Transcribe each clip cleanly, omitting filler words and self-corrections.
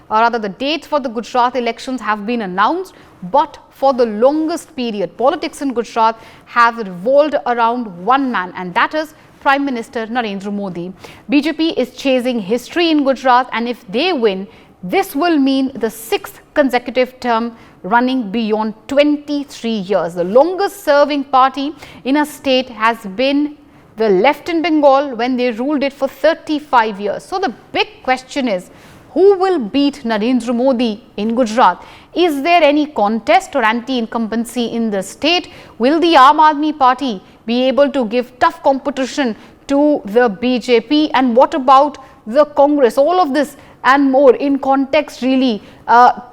or rather the dates for the Gujarat elections have been announced, but for the longest period, politics in Gujarat have revolved around one man, and that is Prime Minister Narendra Modi. BJP is chasing history in Gujarat, and if they win, this will mean the 6th consecutive term running beyond 23 years. The longest serving party in a state has been the left in Bengal when they ruled it for 35 years. So the big question is, who will beat Narendra Modi in Gujarat? Is there any contest or anti-incumbency in the state? Will the Aam Aadmi Party be able to give tough competition to the BJP? And what about the Congress? All of this and more in context really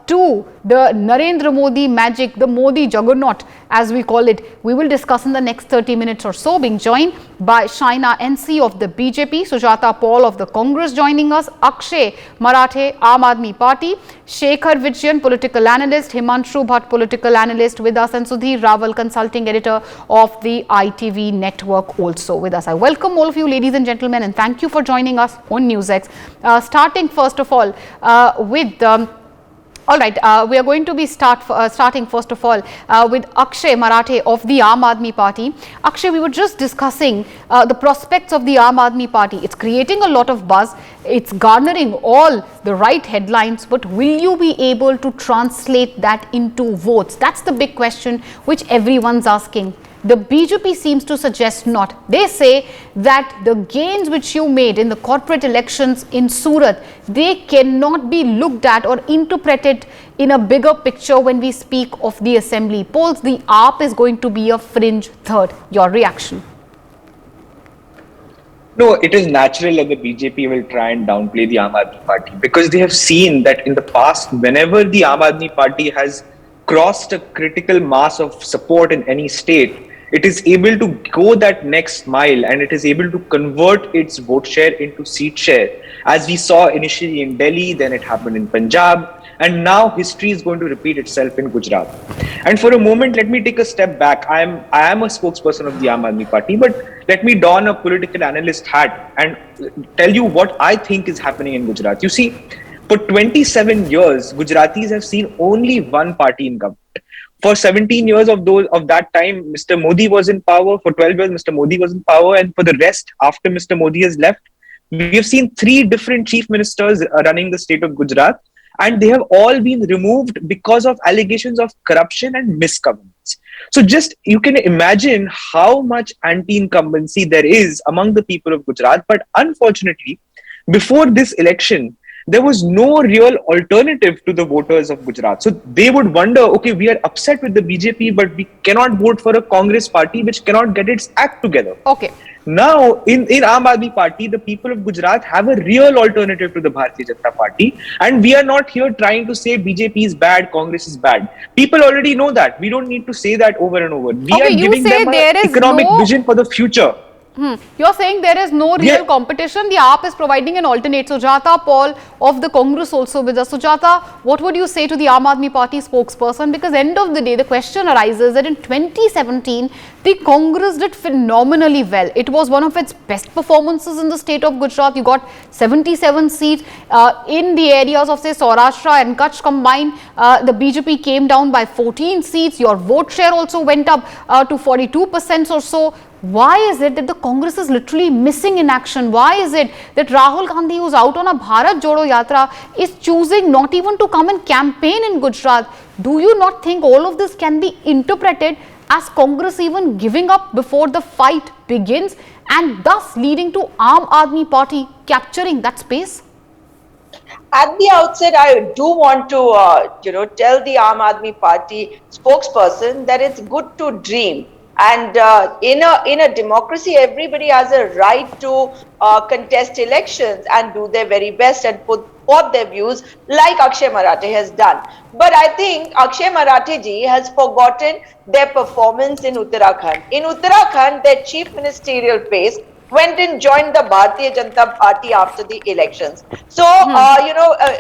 to the Narendra Modi magic, the Modi Juggernaut as we call it. We will discuss in the next 30 minutes or so, being joined by Shaina NC of the BJP, Sujata Paul of the Congress joining us, Akshay Marathe, Aam Aadmi Party, Shekhar Vijayan, political analyst, Himanshu Bhatt, political analyst with us, and Sudhir Raval, consulting editor of the ITV network also with us. I welcome all of you ladies and gentlemen and thank you for joining us on NewsX. Starting first of all with all right, we are going to be starting first of all with Akshay Marathe of the Aam Aadmi Party. Akshay, we were just discussing the prospects of the Aam Aadmi Party. It's creating a lot of buzz. It's garnering all the right headlines, but will you be able to translate that into votes? That's the big question which everyone's asking. The BJP seems to suggest not. They say that the gains which you made in the corporate elections in Surat, they cannot be looked at or interpreted in a bigger picture when we speak of the assembly polls. The AAP is going to be a fringe third. Your reaction? No, it is natural that the BJP will try and downplay the Aam Aadmi Party because they have seen that in the past, whenever the Aam Aadmi Party has crossed a critical mass of support in any state, it is able to go that next mile and it is able to convert its vote share into seat share. As we saw initially in Delhi, then it happened in Punjab, and now history is going to repeat itself in Gujarat. And for a moment, let me take a step back. I am a spokesperson of the Aam Aadmi Party, but let me don a political analyst hat and tell you what I think is happening in Gujarat. You see, for 27 years, Gujaratis have seen only one party in government. For 17 years of that time, Mr. Modi was in power. For 12 years, Mr. Modi was in power. And for the rest, after Mr. Modi has left, we have seen 3 different chief ministers running the state of Gujarat. And they have all been removed because of allegations of corruption and misgovernance. So just you can imagine how much anti-incumbency there is among the people of Gujarat. But unfortunately, before this election, there was no real alternative to the voters of Gujarat. So they would wonder, okay, we are upset with the BJP, but we cannot vote for a Congress party which cannot get its act together. Okay. Now, in Aam Aadmi Party, the people of Gujarat have a real alternative to the Bharatiya Janata Party. And we are not here trying to say BJP is bad, Congress is bad. People already know that. We don't need to say that over and over. We are giving them an economic vision for the future. You're saying there is no real competition. The AAP is providing an alternate. Sujata Paul of the Congress also with us. Sujata, what would you say to the Aam Aadmi Party spokesperson? Because end of the day, the question arises that in 2017, the Congress did phenomenally well. It was one of its best performances in the state of Gujarat. You got 77 seats in the areas of say Saurashtra and Kutch combined. The BJP came down by 14 seats. Your vote share also went up to 42% or so. Why is it that the Congress is literally missing in action? Why is it that Rahul Gandhi, who's out on a Bharat Jodo Yatra, is choosing not even to come and campaign in Gujarat? Do you not think all of this can be interpreted as Congress even giving up before the fight begins and thus leading to Aam Aadmi Party capturing that space? At the outset, I do want to, tell the Aam Aadmi Party spokesperson that it's good to dream. And in a democracy, everybody has a right to contest elections and do their very best and put forth their views like Akshay Marathe has done. But I think Akshay Marathe ji has forgotten their performance in Uttarakhand. In Uttarakhand, their chief ministerial pace went and joined the Bharatiya Janata Party after the elections. So,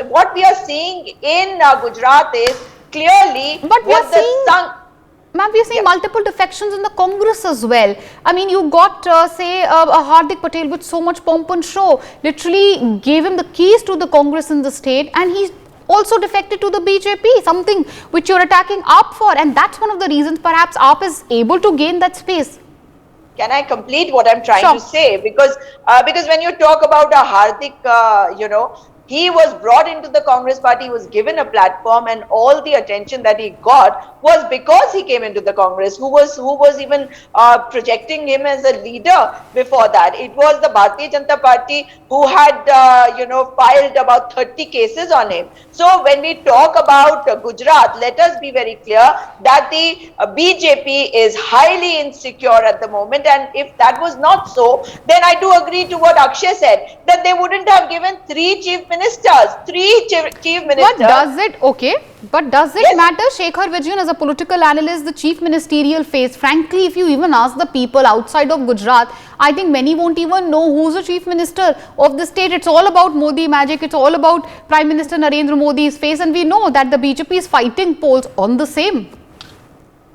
what we are seeing in Gujarat is clearly what the Ma'am, we are seeing multiple defections in the Congress as well. I mean, you got, say, a Hardik Patel with so much pomp and show, literally gave him the keys to the Congress in the state, and he also defected to the BJP, something which you're attacking AAP for, and that's one of the reasons perhaps AAP is able to gain that space. Can I complete what I'm trying Sure. to say? Because when you talk about a Hardik, he was brought into the Congress party, was given a platform, and all the attention that he got was because he came into the Congress. Who was even projecting him as a leader before that? It was the Bharatiya Janata Party who had filed about 30 cases on him. So when we talk about Gujarat, let us be very clear that the BJP is highly insecure at the moment, and if that was not so, then I do agree to what Akshay said, that they wouldn't have given three chief ministers. But does it, but does it Yes. matter? Shekhar Vijayan, as a political analyst, the chief ministerial phase, frankly, if you even ask the people outside of Gujarat, I think many won't even know who's the chief minister of the state. It's all about Modi magic. It's all about Prime Minister Narendra Modi's face, and we know that the BJP is fighting polls on the same.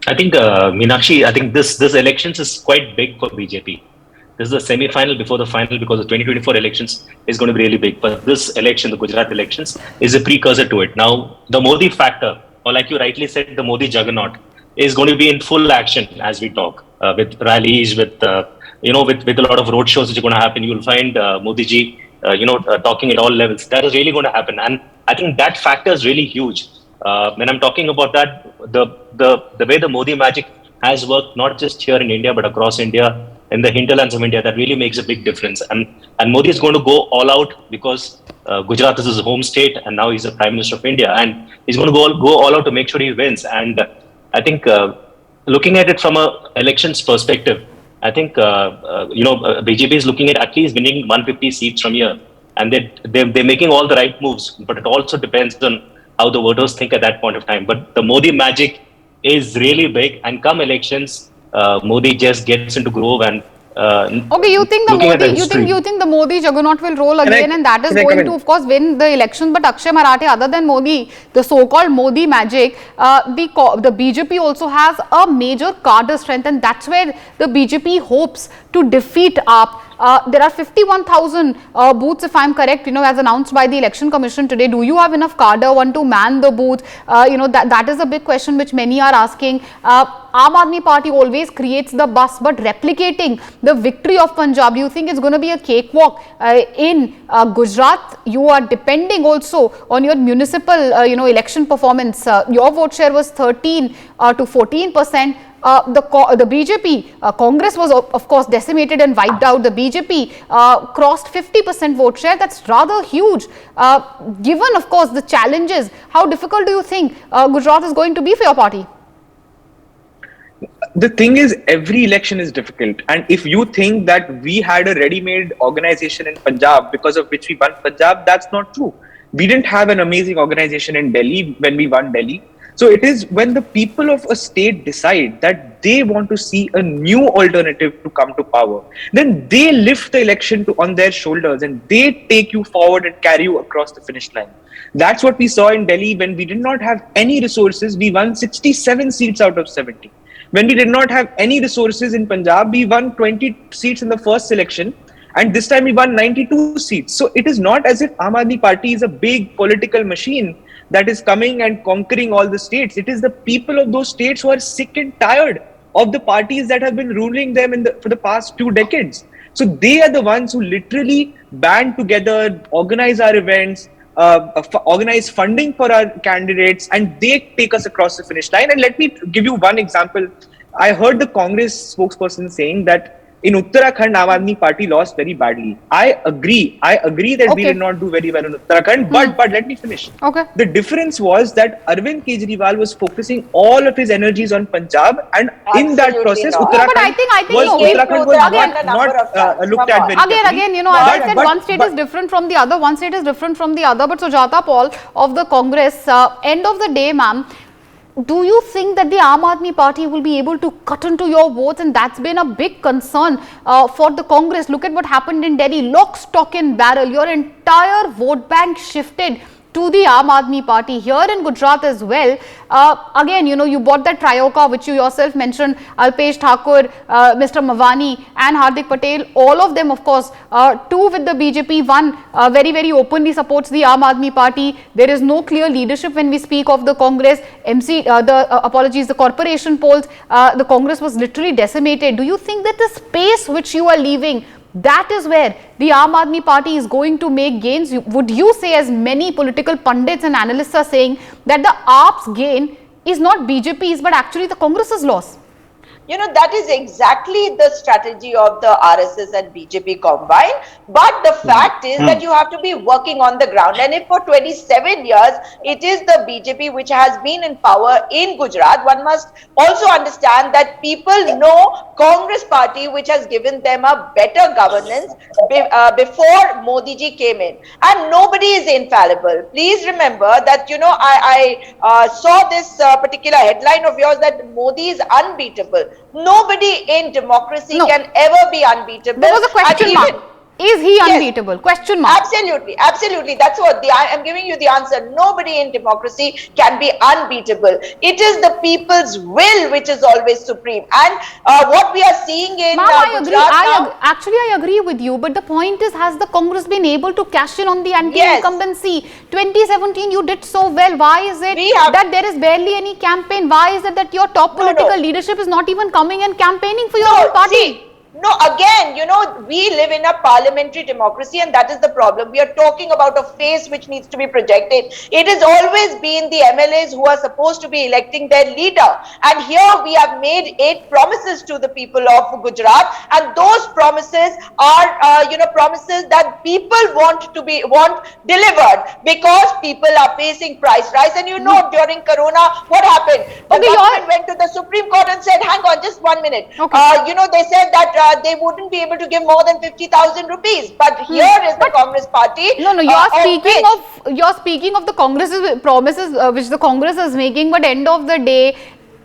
I think, Meenakshi, I think this elections is quite big for BJP. This is the semi-final before the final, because the 2024 elections is going to be really big. But this election, the Gujarat elections, is a precursor to it. Now, the Modi factor, or like you rightly said, the Modi Juggernaut, is going to be in full action as we talk, with rallies, with a lot of road shows which are going to happen. You'll find Modi ji, talking at all levels. That is really going to happen, and I think that factor is really huge. When I'm talking about that, the way the Modi magic has worked, not just here in India but across India, in the hinterlands of India, that really makes a big difference. And Modi is going to go all out because Gujarat is his home state, and now he's the Prime Minister of India, and he's going to go all out to make sure he wins. And I think looking at it from a elections perspective, I think BJP is looking at least winning 150 seats from here, and they're making all the right moves. But it also depends on how the voters think at that point of time. But the Modi magic is really big, and come elections, Modi just gets into groove. And you think the Modi, you think the Modi juggernaut will roll again, and that is going to, of course, win the election. But Akshay Marathe, other than Modi, the so-called Modi magic, the BJP also has a major cadre strength, and that's where the BJP hopes to defeat AAP. There are 51,000 booths, if I'm correct, as announced by the Election Commission today. Do you have enough cadre to man the booth? That is a big question which many are asking. Aam Aadmi Party always creates the buzz, but replicating the victory of Punjab, do you think it's going to be a cakewalk in Gujarat? You are depending also on your municipal, election performance. Your vote share was 13 to 14%. The BJP, Congress was of course decimated and wiped out. The BJP crossed 50% vote share. That's rather huge. Given of course the challenges, how difficult do you think Gujarat is going to be for your party? The thing is, every election is difficult, and if you think that we had a ready-made organization in Punjab because of which we won Punjab, that's not true. We didn't have an amazing organization in Delhi when we won Delhi. So it is when the people of a state decide that they want to see a new alternative to come to power, then they lift the election on their shoulders and they take you forward and carry you across the finish line. That's what we saw in Delhi when we did not have any resources. We won 67 seats out of 70. When we did not have any resources in Punjab, we won 20 seats in the first election. And this time we won 92 seats. So it is not as if Aam Aadmi Party is a big political machine that is coming and conquering all the states. It is the people of those states who are sick and tired of the parties that have been ruling them for the past 2 decades. So they are the ones who literally band together, organize our events, organize funding for our candidates, and they take us across the finish line. And let me give you one example. I heard the Congress spokesperson saying that in Uttarakhand, Aam Aadmi Party lost very badly. I agree that we did not do very well in Uttarakhand, but let me finish. Okay. The difference was that Arvind Kejriwal was focusing all of his energies on Punjab, and in that process, not. Uttarakhand, But I think Uttarakhand was again, not looked at very carefully. Again, as I said, one state is different from the other. One state is different from the other. But Sujata Paul of the Congress, end of the day, ma'am, do you think that the Aam Aadmi Party will be able to cut into your votes? And that's been a big concern for the Congress. Look at what happened in Delhi. Lock, stock and barrel. Your entire vote bank shifted to the Aam Aadmi Party. Here in Gujarat as well, Again, you bought that Trioca, which you yourself mentioned, Alpesh Thakur, Mr. Mavani and Hardik Patel, all of them, of course, two with the BJP, one very, very openly supports the Aam Aadmi Party. There is no clear leadership when we speak of the Congress. The corporation polls, the Congress was literally decimated. Do you think that the space which you are leaving, that is where the Aam Aadmi Party is going to make gains? Would you say, as many political pundits and analysts are saying, that the AAP's gain is not BJP's but actually the Congress's loss? That is exactly the strategy of the RSS and BJP combined. But the fact is that you have to be working on the ground. And if for 27 years it is the BJP which has been in power in Gujarat, one must also understand that people know Congress party, which has given them a better governance before Modi ji came in. And nobody is infallible. Please remember that, I saw this particular headline of yours that Modi is unbeatable. Nobody in democracy can ever be unbeatable. There was a question mark. Is he unbeatable? Yes. Question mark. Absolutely, absolutely. That's what I am giving you the answer. Nobody in democracy can be unbeatable. It is the people's will which is always supreme. And what we are seeing in I agree with you. But the point is, has the Congress been able to cash in on the anti-incumbency? 2017, you did so well. Why is it that there is barely any campaign? Why is it that your top political leadership is not even coming and campaigning for your own party? No, again, we live in a parliamentary democracy, and that is the problem. We are talking about a face which needs to be projected. It has always been the MLAs who are supposed to be electing their leader. And here we have made 8 promises to the people of Gujarat, and those promises are, promises that people want delivered, because people are facing price rise. And during Corona, what happened? The government went to the Supreme Court and said, hang on, just 1 minute. They said that they wouldn't be able to give more than 50,000 rupees. But here is the Congress party. No, you're speaking of the Congress's promises which the Congress is making, but end of the day,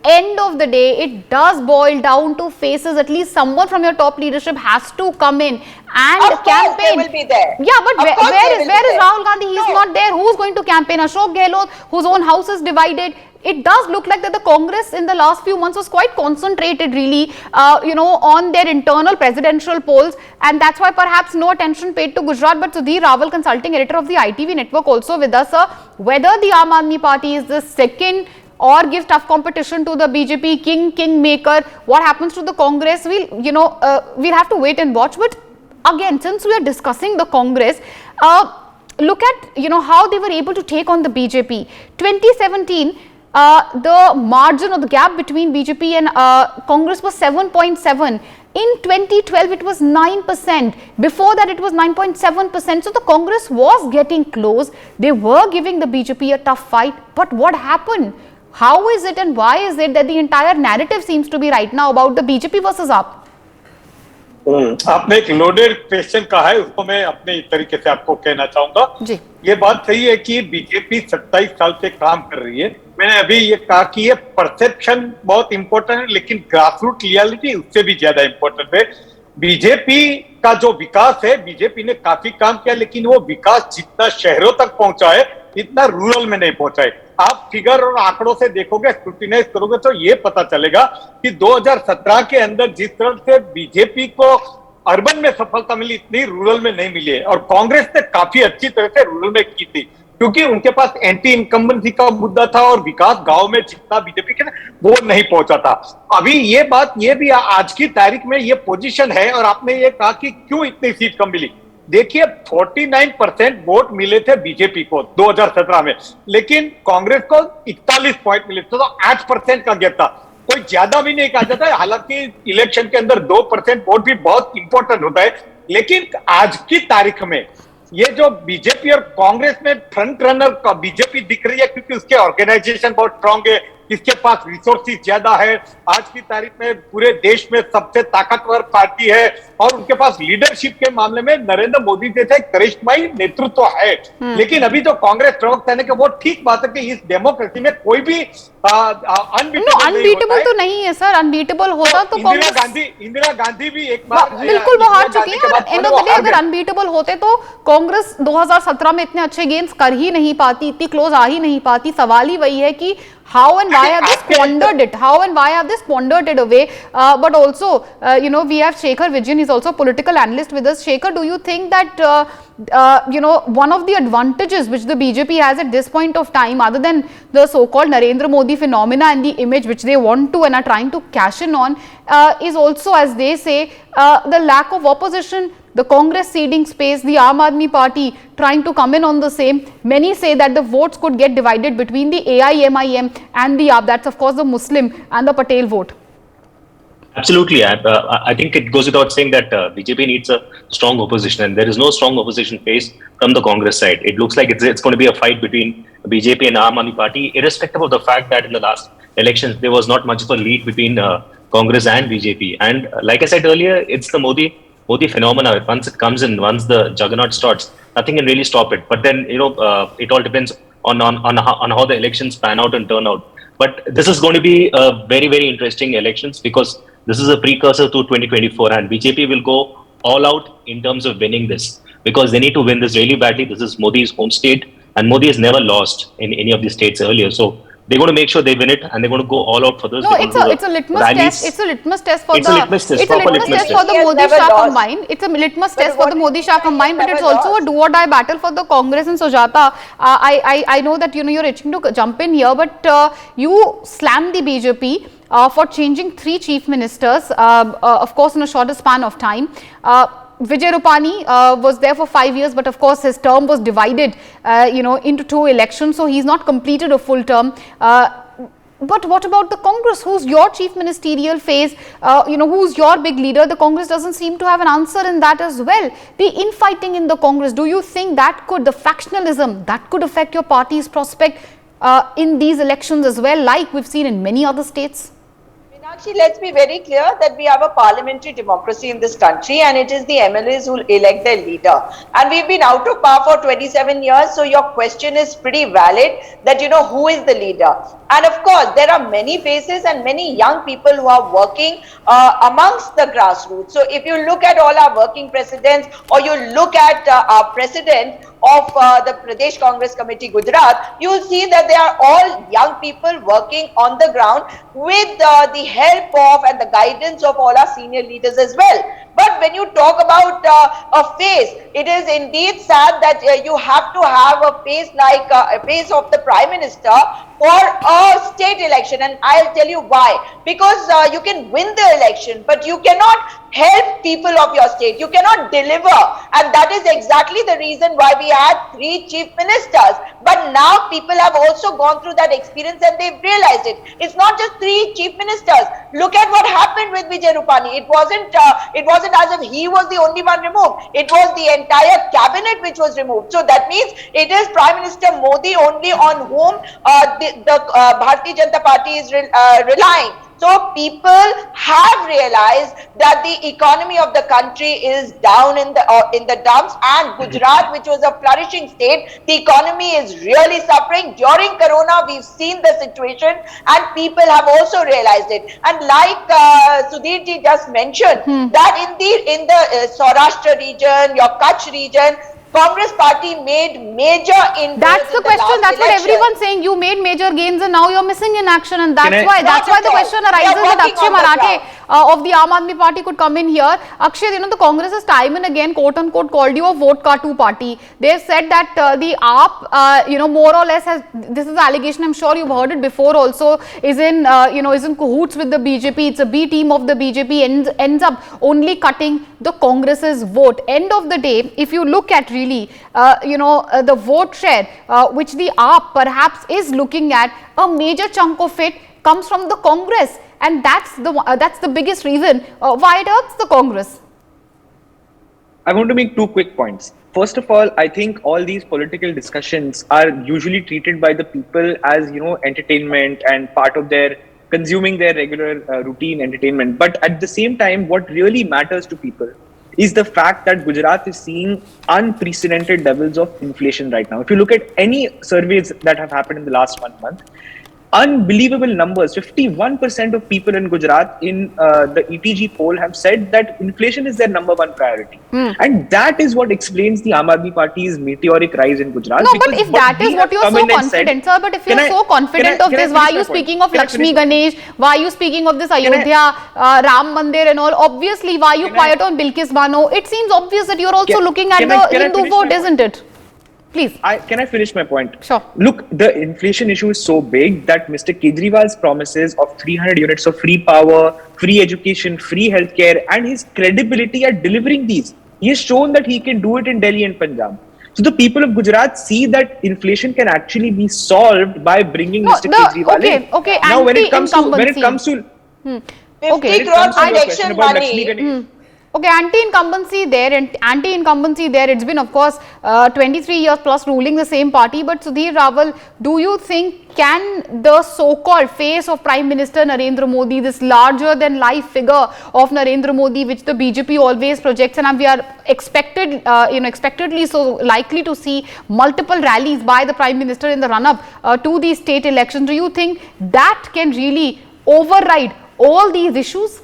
it does boil down to faces. At least someone from your top leadership has to come in and campaign. They will be there. Yeah, but where is Rahul Gandhi? He is not there. Who's going to campaign? Ashok Gehlot, whose own house is divided. It does look like that the Congress in the last few months was quite concentrated really, on their internal presidential polls, and that's why perhaps no attention paid to Gujarat. But Sudhir Raval, consulting editor of the ITV network, also with us, whether the Aam Aadmi Party is the second or gives tough competition to the BJP kingmaker, what happens to the Congress, we'll have to wait and watch. But again, since we are discussing the Congress, look at how they were able to take on the BJP. 2017. The margin or the gap between BJP and Congress was 7.7. In 2012, it was 9%. Before that, it was 9.7%. So the Congress was getting close. They were giving the BJP a tough fight. But what happened? How is it and why is it that the entire narrative seems to be right now about the BJP versus AAP? आपने एक loaded question कहा है, उसको मैं अपने तरीके से आपको कहना चाहूंगा। ये बात सही है कि बीजेपी 27 साल से काम कर रही है। मैंने अभी ये कहा कि ये परसेप्शन बहुत इंपॉर्टेंट है, लेकिन ग्रासरूट रियलिटी उससे भी ज्यादा इंपॉर्टेंट है। बीजेपी का जो विकास है, बीजेपी ने काफी काम किया, लेकिन वो विकास जितना शहरों तक पहुंचा है, इतना रूरल में नहीं पहुंचा है। आप फिगर और आंकड़ों से देखोगे, स्क्रूटिनाइज करोगे तो ये पता चलेगा कि 2017 के अंदर जिस तरह से बीजेपी को अर्बन में सफलता मिली, इतनी रूरल में नहीं मिली है। और कांग्रेस ने काफी अच्छी तरह से रूरल में की थी, क्योंकि उनके पास एंटी इनकम्बेंसी का मुद्दा था और विकास गांव में जितना बीजेपी के वो नहीं पहुंचा था। अभी ये बात, ये भी आज की तारीख में ये पोजीशन है। और आपने ये कहा कि क्यों इतनी सीट कम मिली, देखिए 49% वोट मिले थे बीजेपी को 2017 में, लेकिन कांग्रेस को 41 पॉइंट मिले थे, तो 8% का गैप था। कोई ज्यादा भी नहीं कहा जाता है, हालांकि इलेक्शन के अंदर 2% वोट भी बहुत इंपॉर्टेंट होता है। लेकिन आज की तारीख में ये जो बीजेपी और कांग्रेस में फ्रंट रनर का बीजेपी दिख रही है, क्योंकि उसके ऑर्गेनाइजेशन बहुत स्ट्रांग है, इसके पास रिसोर्सेज ज्यादा है। आज की तारीख में पूरे देश में सबसे ताकतवर पार्टी है और उनके पास लीडरशिप के मामले में नरेंद्र मोदी जैसे करिश्माई नेतृत्व है। लेकिन अभी जो कांग्रेस प्रवक्ता ने, वो ठीक बात है कि इस डेमोक्रेसी में कोई भी अनबीटेबल तो नहीं है सर। अनबीटेबल होता तो इंदिरा गांधी भी एक बार बिल्कुल वो हार चुकी है। एंड ऑफ द डे अगर अनबीटेबल होते तो कांग्रेस 2017 में इतने अच्छे गेम्स कर ही नहीं पाती, इतनी क्लोज आ ही नहीं पाती। सवाल ही वही है कि How and why have they squandered it? How and why have they squandered it away? But also, we have Shekhar Vijayan, he's also a political analyst with us. Shekhar, do you think that, one of the advantages which the BJP has at this point of time, other than the so-called Narendra Modi phenomena and the image which they want to and are trying to cash in on, is also, as they say, the lack of opposition, the Congress ceding space, the Aam Aadmi Party trying to come in on the same. Many say that the votes could get divided between the AIMIM and the AAP, that's of course the Muslim and the Patel vote. Absolutely. I think it goes without saying that BJP needs a strong opposition, and there is no strong opposition face from the Congress side. It looks like it's going to be a fight between BJP and Aam Aadmi Party, irrespective of the fact that in the last elections there was not much of a lead between Congress and BJP. And like I said earlier, it's the Modi phenomena. Once it comes in, once the juggernaut starts, nothing can really stop it. But then, it all depends on how the elections pan out and turn out. But this is going to be a very, very interesting elections, because this is a precursor to 2024, and BJP will go all out in terms of winning this, because they need to win this really badly. This is Modi's home state, and Modi has never lost in any of these states earlier. So they're going to make sure they win it, and they're going to go all out for this. No, it's a litmus test. It's a litmus test for the Modi Shah combine. It's a litmus test for the Modi Shah combine, but it's also a do or die battle for the Congress. And Sujata, I know that you're itching to jump in here, but you slammed the BJP for changing 3 chief ministers, of course, in a shorter span of time. Vijay Rupani was there for 5 years, but of course his term was divided, into 2 elections, so he's not completed a full term. But what about the Congress? Who's your chief ministerial phase? Who's your big leader? The Congress doesn't seem to have an answer in that as well. The infighting in the Congress, do you think that the factionalism, that could affect your party's prospect in these elections as well, like we've seen in many other states? Meenakshi, let's be very clear that we have a parliamentary democracy in this country, and it is the MLAs who elect their leader. And we've been out of power for 27 years, so your question is pretty valid that, who is the leader? And of course, there are many faces and many young people who are working amongst the grassroots. So if you look at all our working presidents, or you look at our president of the Pradesh Congress Committee Gujarat, you will see that they are all young people working on the ground with the help of and the guidance of all our senior leaders as well. But when you talk about a face, it is indeed sad that you have to have a face like a face of the Prime Minister for a state election, and I'll tell you why. Because you can win the election, but you cannot help people of your state. You cannot deliver, and that is exactly the reason why we had 3 chief ministers. But now people have also gone through that experience and they've realized it. It's not just 3 chief ministers. Look at what happened with Vijay Rupani. It wasn't as if he was the only one removed. It was the entire cabinet which was removed. So that means it is Prime Minister Modi only on whom the Bharatiya Janata Party is relying. So people have realized that the economy of the country is down in the dumps, and Gujarat, which was a flourishing state, the economy is really suffering. During Corona, we've seen the situation, and people have also realized it. And like Sudhir ji just mentioned, that in the Saurashtra region, your Kutch region, Congress party made major inroads. That's the question. That's what everyone's saying. You made major gains and now you're missing in action, and that's why the question arises that Akshay Marathe of the Aam Aadmi Party could come in here. Akshay, the Congress has time and again, quote unquote, called you a vote cartoon party. They've said that the AAP, more or less has, this is the allegation, I'm sure you've heard it before also, is in cahoots with the BJP. It's a B team of the BJP, ends up only cutting the Congress's vote. End of the day, if you look at really, the vote share, which the AAP perhaps is looking at, a major chunk of it comes from the Congress, and that's the biggest reason why it hurts the Congress. I want to make 2 quick points. First of all, I think all these political discussions are usually treated by the people as, entertainment and part of their consuming their regular routine entertainment. But at the same time, what really matters to people is the fact that Gujarat is seeing unprecedented levels of inflation right now. If you look at any surveys that have happened in the last 1 month, unbelievable numbers. 51% of people in Gujarat in the ETG poll have said that inflation is their number one priority. And that is what explains the Aam Aadmi Party's meteoric rise in Gujarat. No, but if that is what you're so confident, sir, but if you're so confident of this, why are you speaking of Lakshmi Ganesh? Why are you speaking of this Ayodhya, Ram Mandir and all? Obviously, why are you quiet on Bilkis Bano? It seems obvious that you're also looking at the Hindu vote, isn't it? Please. Can I finish my point? Sure. Look, the inflation issue is so big that Mr. Kejriwal's promises of 300 units of free power, free education, free healthcare, and his credibility at delivering these, he has shown that he can do it in Delhi and Punjab. So the people of Gujarat see that inflation can actually be solved by bringing Mr. Kejriwal in. Okay. Now, when it comes to 50 crores election money. Okay, anti-incumbency there, it's been of course 23 years plus ruling the same party, but Sudhir Raval, do you think can the so-called face of Prime Minister Narendra Modi, this larger than life figure of Narendra Modi, which the BJP always projects, and we are expectedly so likely to see multiple rallies by the Prime Minister in the run-up to these state elections, do you think that can really override all these issues?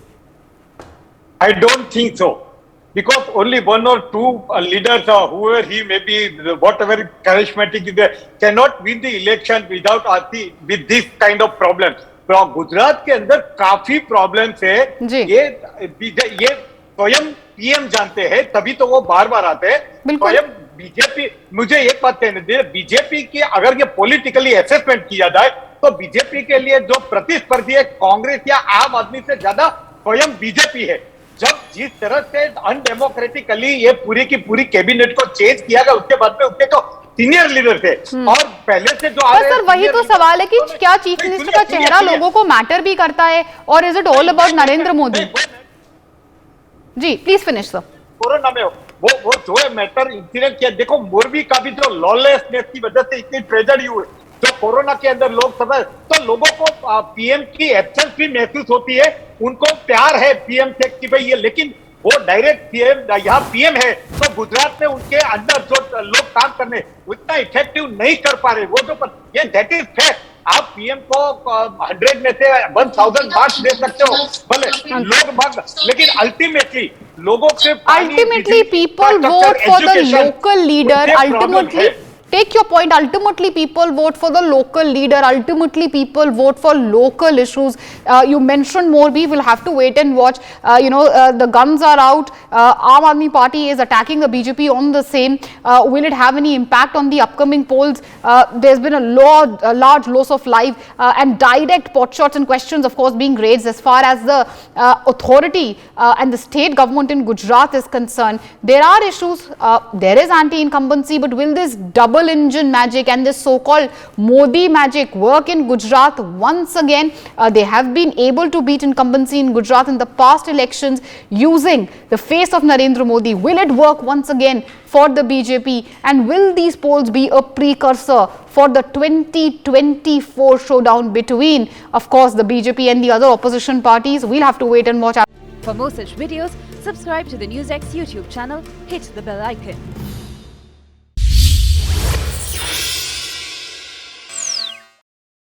I don't think so, because only one or two leaders or whoever he may be, whatever charismatic is there, cannot win the election without with this kind of problems. तो गुजरात के अंदर काफी problems है, ये स्वयं PM जानते हैं, तभी तो वो बार-बार आते हैं. स्वयं बीजेपी, मुझे एक बात कहने दीजिए, बीजेपी की अगर ये पॉलिटिकली असेसमेंट किया जाए, तो बीजेपी के लिए जो प्रतिस्पर्धी है कांग्रेस या आम आदमी से ज्यादा स्वयं बीजेपी है. जब जिस तरह से अनडेमोक्रेटिकली ये पूरी की पूरी कैबिनेट को चेंज किया गया, उसके बाद में उसके तो सीनियर लीडर थे और पहले से जो आ रहे हैं. सर वही तो सवाल है कि क्या चीफ मिनिस्टर का चेहरा लोगों को मैटर भी करता है, और is it all about Narendra Modi? जी प्लीज फिनिश सर. कोरोना में वो जो है मैटर इंसिडेंट किया, देखो मोरबी का भी जो लॉलेसनेस की वजह से इतनी ट्रेजेडी हुई, जो कोरोना के अंदर लोग सब, तो लोगों को पीएम की एब्सेंस भी महसूस होती है, उनको प्यार है पीएम से कि भाई ये, लेकिन वो डायरेक्ट पीएम यहाँ पीएम है, तो गुजरात में उनके अंदर जो लोग काम करने उतना इफेक्टिव नहीं कर पा रहे. वो जो ये दैट इज फैक्ट. आप पीएम को 100 में से 1000 मार्क्स दे सकते हो, भले लोग भाग, लेकिन अल्टीमेटली लोगों के people vote for the local leader. Ultimately take your point, ultimately people vote for the local leader, ultimately people vote for local issues. You mentioned Morbi, we'll have to wait and watch. The guns are out. Aam Aadmi Party is attacking the BJP on the same. Will it have any impact on the upcoming polls? There's been a large loss of life and direct pot shots and questions of course being raised as far as the authority and the state government in Gujarat is concerned. There are issues, there is anti-incumbency, but will this double engine magic and this so-called Modi magic work in Gujarat once again? They have been able to beat incumbency in Gujarat in the past elections using the face of Narendra Modi. Will it work once again for the BJP, and will these polls be a precursor for the 2024 showdown between, of course, the BJP and the other opposition parties? We'll have to wait and watch. For more such videos, subscribe to the NewsX YouTube channel, hit the bell icon.